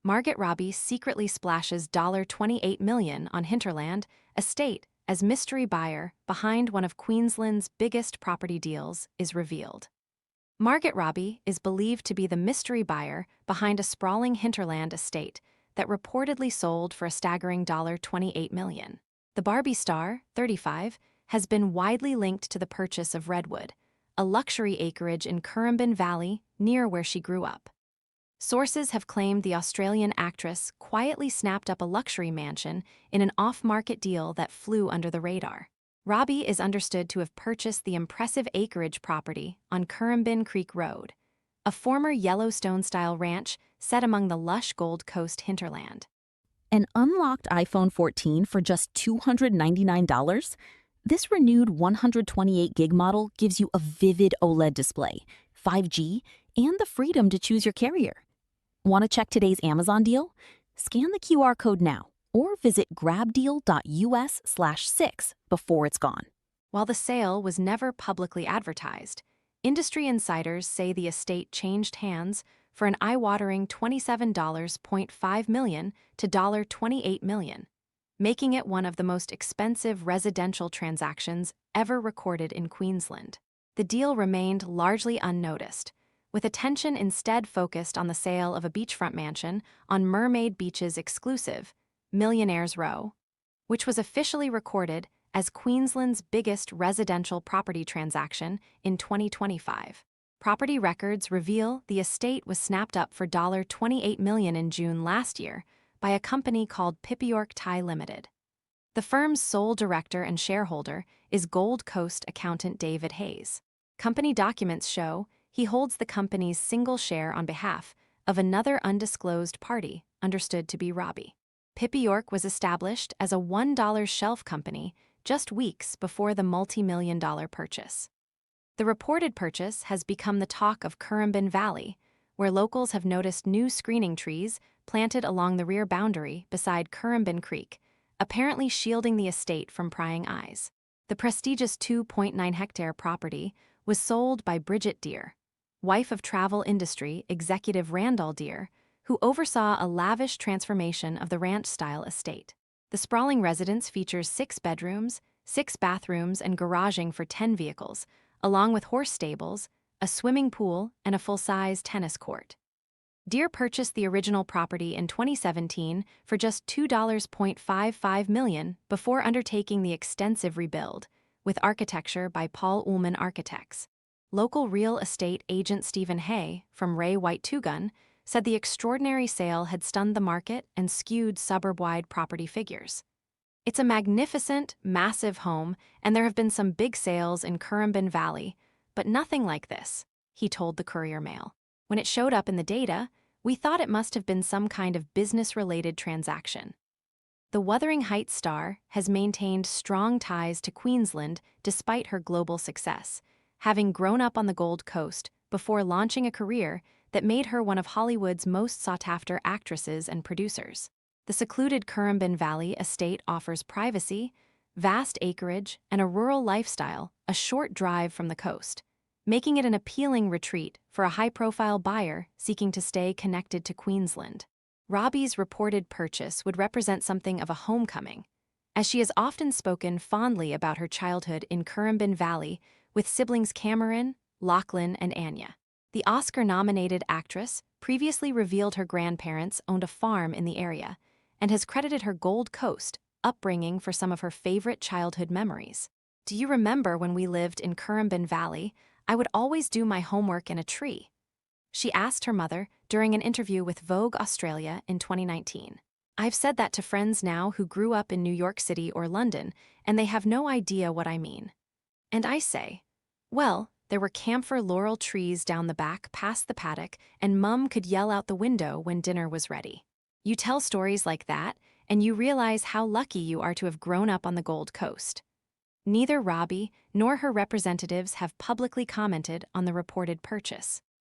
Margot Robbie secretly splashes $28million on Hinterland estate as mystery buyer behind one of Queensland's biggest property deals is revealed. Margot Robbie is believed to be the mystery buyer behind a sprawling hinterland estate that reportedly sold for a staggering $28million. The Barbie star, 35, has been widely linked to the purchase of Redwood, a luxury acreage in Currumbin Valley near where she grew up. Sources have claimed the Australian actress quietly snapped up a luxury mansion in an off-market deal that flew under the radar. Robbie is understood to have purchased the impressive acreage property on Currumbin Creek Road, a former Yellowstone-style ranch set among the lush Gold Coast hinterland. An unlocked iPhone 14 for just $299? This renewed 128 gig model gives you a vivid OLED display, 5G, and the freedom to choose your carrier. Want to check today's Amazon deal? Scan the QR code now or visit grabdeal.us/6 before it's gone. While the sale was never publicly advertised, industry insiders say the estate changed hands for an eye-watering $27.5 million to $28 million, making it one of the most expensive residential transactions ever recorded in Queensland. The deal remained largely unnoticed, with attention instead focused on the sale of a beachfront mansion on Mermaid Beach's exclusive Millionaire's Row, which was officially recorded as Queensland's biggest residential property transaction in 2025. Property records reveal the estate was snapped up for $28 million in June last year by a company called Pippiork Thai Limited. The firm's sole director and shareholder is Gold Coast accountant David Hayes. Company documents show he holds the company's single share on behalf of another undisclosed party, understood to be Robbie. Pippiork was established as a $1 shelf company just weeks before the multi-million-dollar purchase. The reported purchase has become the talk of Currumbin Valley, where locals have noticed new screening trees planted along the rear boundary beside Currumbin Creek, apparently shielding the estate from prying eyes. The prestigious 2.9-hectare property was sold by Bridget Deer, wife of travel industry executive Randall Deer, who oversaw a lavish transformation of the ranch-style estate. The sprawling residence features 6 bedrooms, 6 bathrooms, and garaging for 10 vehicles, along with horse stables, a swimming pool, and a full-size tennis court. Deer purchased the original property in 2017 for just $2.55 million before undertaking the extensive rebuild, with architecture by Paul Ullman Architects. Local real estate agent Stephen Hay from Ray White Tugun said the extraordinary sale had stunned the market and skewed suburb-wide property figures. It's a magnificent, massive home, and there have been some big sales in Currumbin Valley, but nothing like this, he told the Courier Mail. When it showed up in the data, we thought it must have been some kind of business-related transaction. The Wuthering Heights star has maintained strong ties to Queensland despite her global success, having grown up on the Gold Coast before launching a career that made her one of Hollywood's most sought-after actresses and producers. The secluded Currumbin Valley estate offers privacy, vast acreage, and a rural lifestyle a short drive from the coast, making it an appealing retreat for a high-profile buyer seeking to stay connected to Queensland. Robbie's reported purchase would represent something of a homecoming, as she has often spoken fondly about her childhood in Currumbin Valley with siblings Cameron, Lachlan, and Anya. The Oscar-nominated actress previously revealed her grandparents owned a farm in the area and has credited her Gold Coast upbringing for some of her favorite childhood memories. "Do you remember when we lived in Currumbin Valley? I would always do my homework in a tree," she asked her mother during an interview with Vogue Australia in 2019. "I've said that to friends now who grew up in New York City or London, and they have no idea what I mean. And I say, well, there were camphor laurel trees down the back past the paddock, and Mum could yell out the window when dinner was ready." You tell stories like that, and you realize how lucky you are to have grown up on the Gold Coast. Neither Robbie nor her representatives have publicly commented on the reported purchase.